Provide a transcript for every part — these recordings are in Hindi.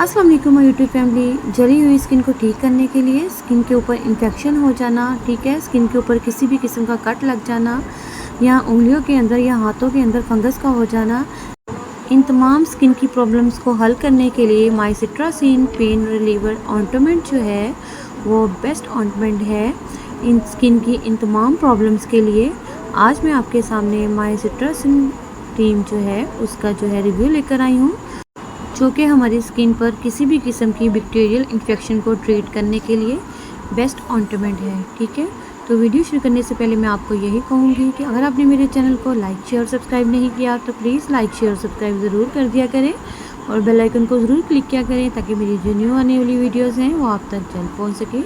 अस्सलाम वालेकुम यूट्यूब फैमिली। जली हुई स्किन को ठीक करने के लिए, स्किन के ऊपर इन्फेक्शन हो जाना, ठीक है, स्किन के ऊपर किसी भी किस्म का कट लग जाना या उंगलियों के अंदर या हाथों के अंदर फंगस का हो जाना, इन तमाम स्किन की प्रॉब्लम्स को हल करने के लिए माइसिट्रासिन पेन रिलीवर ऑइंटमेंट जो है वो बेस्ट ऑइंटमेंट है इन स्किन की इन तमाम प्रॉब्लम्स के लिए। आज मैं आपके सामने माइसिट्रासिन क्रीम जो है उसका जो है रिव्यू लेकर आई हूँ, जो कि हमारी स्किन पर किसी भी किस्म की बैक्टीरियल इन्फेक्शन को ट्रीट करने के लिए बेस्ट ऑइंटमेंट है। ठीक है, तो वीडियो शुरू करने से पहले मैं आपको यही कहूँगी कि अगर आपने मेरे चैनल को लाइक शेयर सब्सक्राइब नहीं किया तो प्लीज़ लाइक शेयर सब्सक्राइब ज़रूर कर दिया करें और बेल आइकन को ज़रूर क्लिक किया करें ताकि मेरी जो न्यू आने वाली वीडियोज़ हैं वो आप तक जल्द पहुँच सके।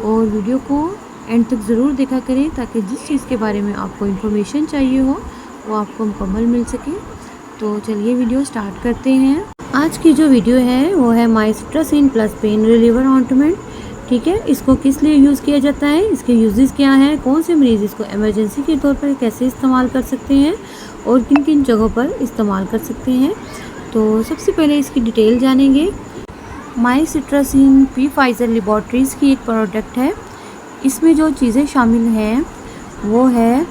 और वीडियो को एंड तक ज़रूर देखा करें ताकि जिस चीज़ के बारे में आपको इन्फॉर्मेशन चाहिए हो वो आपको मुकम्मल मिल सके। तो चलिए वीडियो स्टार्ट करते हैं। आज की जो वीडियो है वो है माइसिट्रासिन प्लस पेन रिलीवर ऑइंटमेंट। ठीक है, इसको किस लिए यूज़ किया जाता है, इसके यूजेस क्या हैं, कौन से मरीज़ इसको इमरजेंसी के तौर पर कैसे इस्तेमाल कर सकते हैं और किन किन जगहों पर इस्तेमाल कर सकते हैं। तो सबसे पहले इसकी डिटेल जानेंगे। माइसिट्रासिन पी फाइज़र लेबॉरेटरीज़ की एक प्रोडक्ट है। इसमें जो चीज़ें शामिल हैं वो है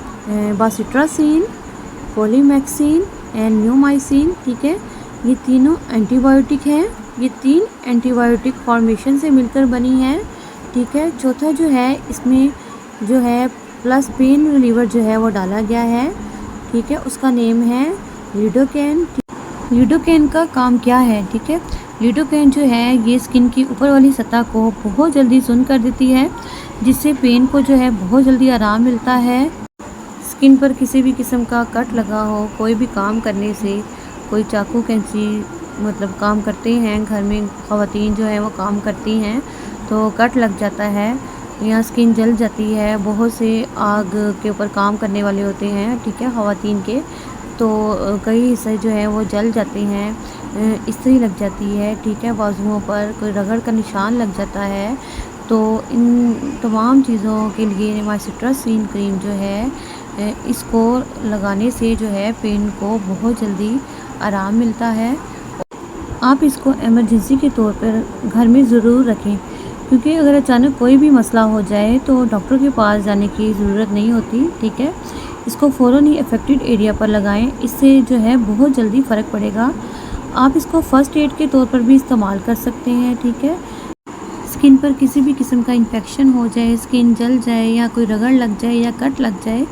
बासिट्रासिन, पॉलीमैक्सिन एंड न्यूमाइसिन। ठीक है, ये तीनों एंटीबायोटिक हैं। ये 3 एंटीबायोटिक फॉर्मेशन से मिलकर बनी है। ठीक है, चौथा जो है इसमें जो है प्लस पेन रिलीवर जो है वो डाला गया है। ठीक है, उसका नेम है लिडोकैन। लिडोकैन का काम क्या है? ठीक है, लिडोकैन जो है ये स्किन की ऊपर वाली सतह को बहुत जल्दी सुन्न कर देती है, जिससे पेन को जो है बहुत जल्दी आराम मिलता है। स्किन पर किसी भी किस्म का कट लगा हो, कोई भी काम करने से, कोई चाकू कैंची मतलब काम करते हैं, घर में ख़वातीन जो है वो काम करती हैं तो कट लग जाता है या स्किन जल जाती है। बहुत से आग के ऊपर काम करने वाले होते हैं, ठीक है, ख़वातीन के, तो कई हिस्से जो है वो जल जाते हैं, इस्त्री लग जाती है। ठीक है, बाजुओं पर कोई रगड़ का निशान लग जाता है। तो इन तमाम चीज़ों के लिए माइसिट्रासिन क्रीम जो है इसको लगाने से जो है पेन को बहुत जल्दी आराम मिलता है। आप इसको इमरजेंसी के तौर पर घर में ज़रूर रखें, क्योंकि अगर अचानक कोई भी मसला हो जाए तो डॉक्टर के पास जाने की ज़रूरत नहीं होती। ठीक है, इसको फ़ौरन ही अफेक्टेड एरिया पर लगाएं, इससे जो है बहुत जल्दी फ़र्क पड़ेगा। आप इसको फ़र्स्ट एड के तौर पर भी इस्तेमाल कर सकते हैं। ठीक है, स्किन पर किसी भी किस्म का इन्फेक्शन हो जाए, स्किन जल जाए या कोई रगड़ लग जाए या कट लग जाए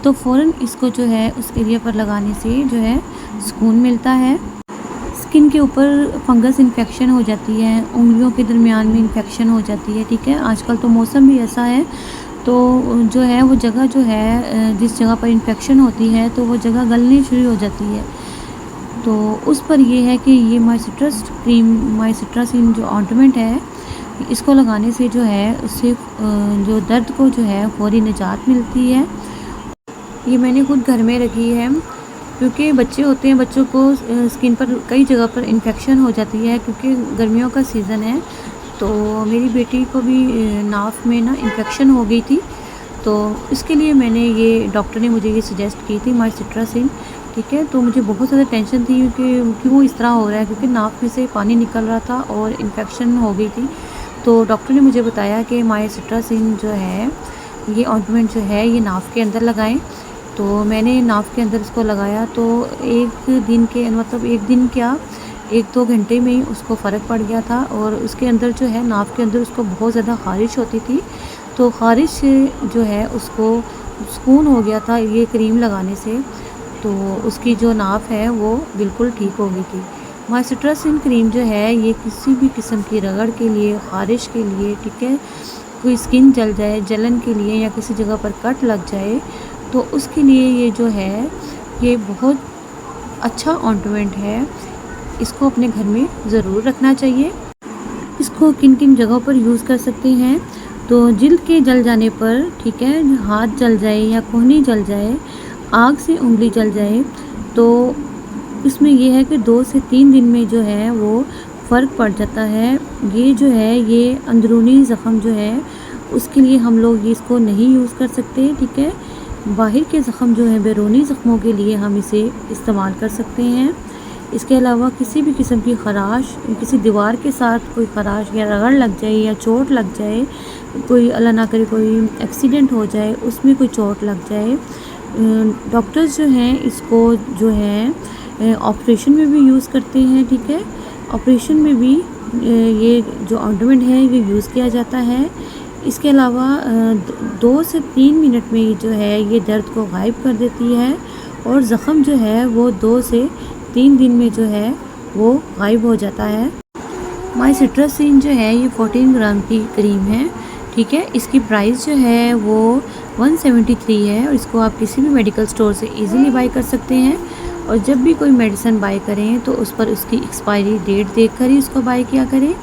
तो फ़ौरन इसको जो है उस एरिया पर लगाने से जो है सुकून मिलता है। स्किन के ऊपर फंगस इन्फेक्शन हो जाती है, उंगलियों के दरमियान में इन्फेक्शन हो जाती है। ठीक है, आजकल तो मौसम भी ऐसा है तो जो है वो जगह जो है जिस जगह पर इन्फेक्शन होती है तो वो जगह गलनी शुरू हो जाती है। तो उस पर ये है कि ये माइसिट्रासिन जो ऑइंटमेंट है इसको लगाने से जो है उससे जो दर्द को जो है फौरी निजात मिलती है। ये मैंने खुद घर में रखी है, क्योंकि बच्चे होते हैं, बच्चों को स्किन पर कई जगह पर इन्फेक्शन हो जाती है क्योंकि गर्मियों का सीज़न है। तो मेरी बेटी को भी नाक में ना इन्फेक्शन हो गई थी, तो इसके लिए मैंने ये डॉक्टर ने मुझे ये सजेस्ट की थी माइसिट्रासिन। ठीक है, तो मुझे बहुत ज़्यादा टेंशन थी कि क्यों इस तरह हो रहा है, क्योंकि नाक में से पानी निकल रहा था और इन्फेक्शन हो गई थी। तो डॉक्टर ने मुझे बताया कि माइसिट्रासिन जो है ये ऑइंटमेंट जो है ये नाक के अंदर लगाएं। तो मैंने नाक के अंदर इसको लगाया तो एक दिन के मतलब एक दिन क्या 1-2 घंटे में ही उसको फ़र्क पड़ गया था। और उसके अंदर जो है नाक के अंदर उसको बहुत ज़्यादा ख़ारिश होती थी, तो ख़ारिश से जो है उसको सुकून हो गया था ये क्रीम लगाने से। तो उसकी जो नाक है वो बिल्कुल ठीक हो गई थी। माइसिट्रासिन क्रीम जो है ये किसी भी किस्म की रगड़ के लिए, ख़ारिश के लिए, ठीक है, कोई स्किन जल जाए, जलन के लिए या किसी जगह पर कट लग जाए तो उसके लिए ये जो है ये बहुत अच्छा ऑइंटमेंट है। इसको अपने घर में ज़रूर रखना चाहिए। इसको किन किन जगहों पर यूज़ कर सकते हैं? तो जिल्द के जल जाने पर, ठीक है, हाथ जल जाए या कोहनी जल जाए, आग से उंगली जल जाए, तो इसमें यह है कि 2 से 3 दिन में जो है वो फ़र्क पड़ जाता है। ये जो है ये अंदरूनी ज़ख़म जो है उसके लिए हम लोग इसको नहीं यूज़ कर सकते। ठीक है, बाहर के ज़ख़म जो है बैरूनी ज़ख़मों के लिए हम इसे इस्तेमाल कर सकते हैं। इसके अलावा किसी भी किस्म की ख़राश, किसी दीवार के साथ कोई ख़राश या रगड़ लग जाए या चोट लग जाए, कोई अल्लाह ना करे कोई एक्सीडेंट हो जाए, उसमें कोई चोट लग जाए, डॉक्टर्स जो हैं इसको जो है ऑपरेशन में भी यूज़ करते हैं, ठीक है। ऑपरेशन में भी ये जो ऑइंटमेंट है ये यूज़ किया जाता है। इसके अलावा 2 से 3 मिनट में जो है ये दर्द को गायब कर देती है और ज़ख़म जो है वो 2 से 3 दिन में जो है वो गायब हो जाता है। माइसिट्रासिन जो है ये 14 ग्राम की क्रीम है, ठीक है। इसकी प्राइस जो है वो 173 है और इसको आप किसी भी मेडिकल स्टोर से इजीली बाय कर सकते हैं। और जब भी कोई मेडिसिन बाय करें तो उस पर उसकी एक्सपायरी डेट देखकर ही उसको बाय किया करें।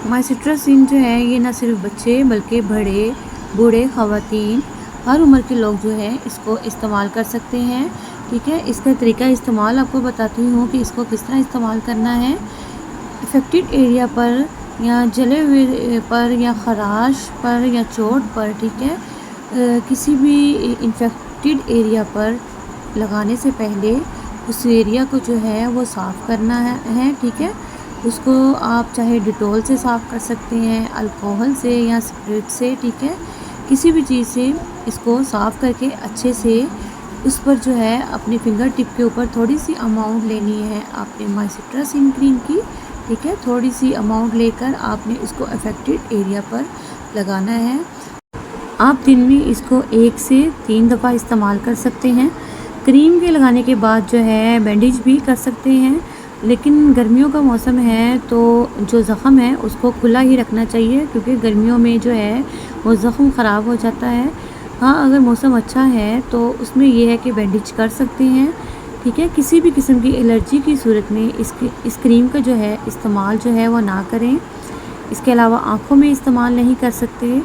माइसिट्रासिन जो है ये ना सिर्फ बच्चे बल्कि बड़े, बूढ़े, ख़वातीन, हर उम्र के लोग जो है इसको इस्तेमाल कर सकते हैं, ठीक है। इसका तरीका इस्तेमाल आपको बताती हूँ कि इसको किस तरह इस्तेमाल करना है। इफ़ेक्टेड एरिया पर या जले हुए पर या ख़राश पर या चोट पर, ठीक है, किसी भी इन्फेक्टेड एरिया पर लगाने से पहले उस एरिया को जो है वो साफ़ करना है, ठीक है। उसको आप चाहे डिटॉल से साफ़ कर सकते हैं, अल्कोहल से या स्प्रिट से, ठीक है। किसी भी चीज़ से इसको साफ़ करके अच्छे से उस पर जो है अपने फिंगर टिप के ऊपर थोड़ी सी अमाउंट लेनी है आपने माइसिट्रासिन क्रीम की, ठीक है। थोड़ी सी अमाउंट लेकर आपने इसको अफेक्टेड एरिया पर लगाना है। आप दिन में इसको 1 से 3 दफ़ा इस्तेमाल कर सकते हैं। क्रीम के लगाने के बाद जो है बैंडेज भी कर सकते हैं, लेकिन गर्मियों का मौसम है तो जो ज़ख़म है उसको खुला ही रखना चाहिए क्योंकि गर्मियों में जो है वो ज़ख़म ख़राब हो जाता है। हाँ, अगर मौसम अच्छा है तो उसमें ये है कि बैंडेज कर सकते हैं, ठीक है। किसी भी किस्म की एलर्जी की सूरत में इस क्रीम का जो है इस्तेमाल जो है वो ना करें। इसके अलावा आँखों में इस्तेमाल नहीं कर सकते।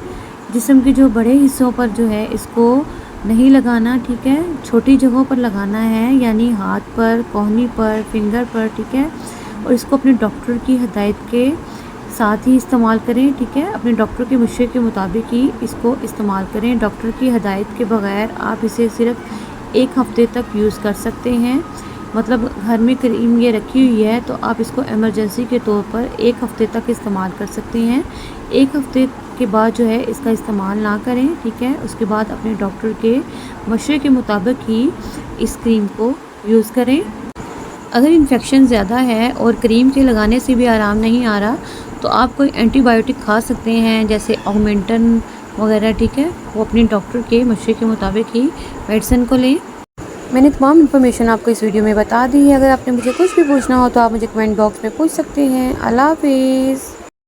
जिस्म के जो बड़े हिस्सों पर जो है इसको नहीं लगाना, ठीक है। छोटी जगहों पर लगाना है, यानी हाथ पर, कोहनी पर, फिंगर पर, ठीक है। और इसको अपने डॉक्टर की हिदायत के साथ ही इस्तेमाल करें, ठीक है। अपने डॉक्टर के मशवरे के मुताबिक ही इसको इस्तेमाल करें। डॉक्टर की हिदायत के बगैर आप इसे सिर्फ 1 हफ़्ते तक यूज़ कर सकते हैं। मतलब घर में क्रीम ये रखी हुई है तो आप इसको इमरजेंसी के तौर पर 1 हफ़्ते तक इस्तेमाल कर सकते हैं। 1 हफ़्ते के बाद जो है इसका इस्तेमाल ना करें, ठीक है। उसके बाद अपने डॉक्टर के मशवरे के मुताबिक ही इस क्रीम को यूज़ करें। अगर इन्फेक्शन ज़्यादा है और क्रीम के लगाने से भी आराम नहीं आ रहा तो आप कोई एंटीबायोटिक खा सकते हैं, जैसे ऑगमेंटन वगैरह, ठीक है। वो अपने डॉक्टर के मशवरे के मुताबिक ही मेडिसिन को लें। मैंने तमाम इन्फॉर्मेशन आपको इस वीडियो में बता दी है। अगर आपने मुझे कुछ भी पूछना हो तो आप मुझे कमेंट बॉक्स में पूछ सकते हैं। अल्लाह हाफ़िज़।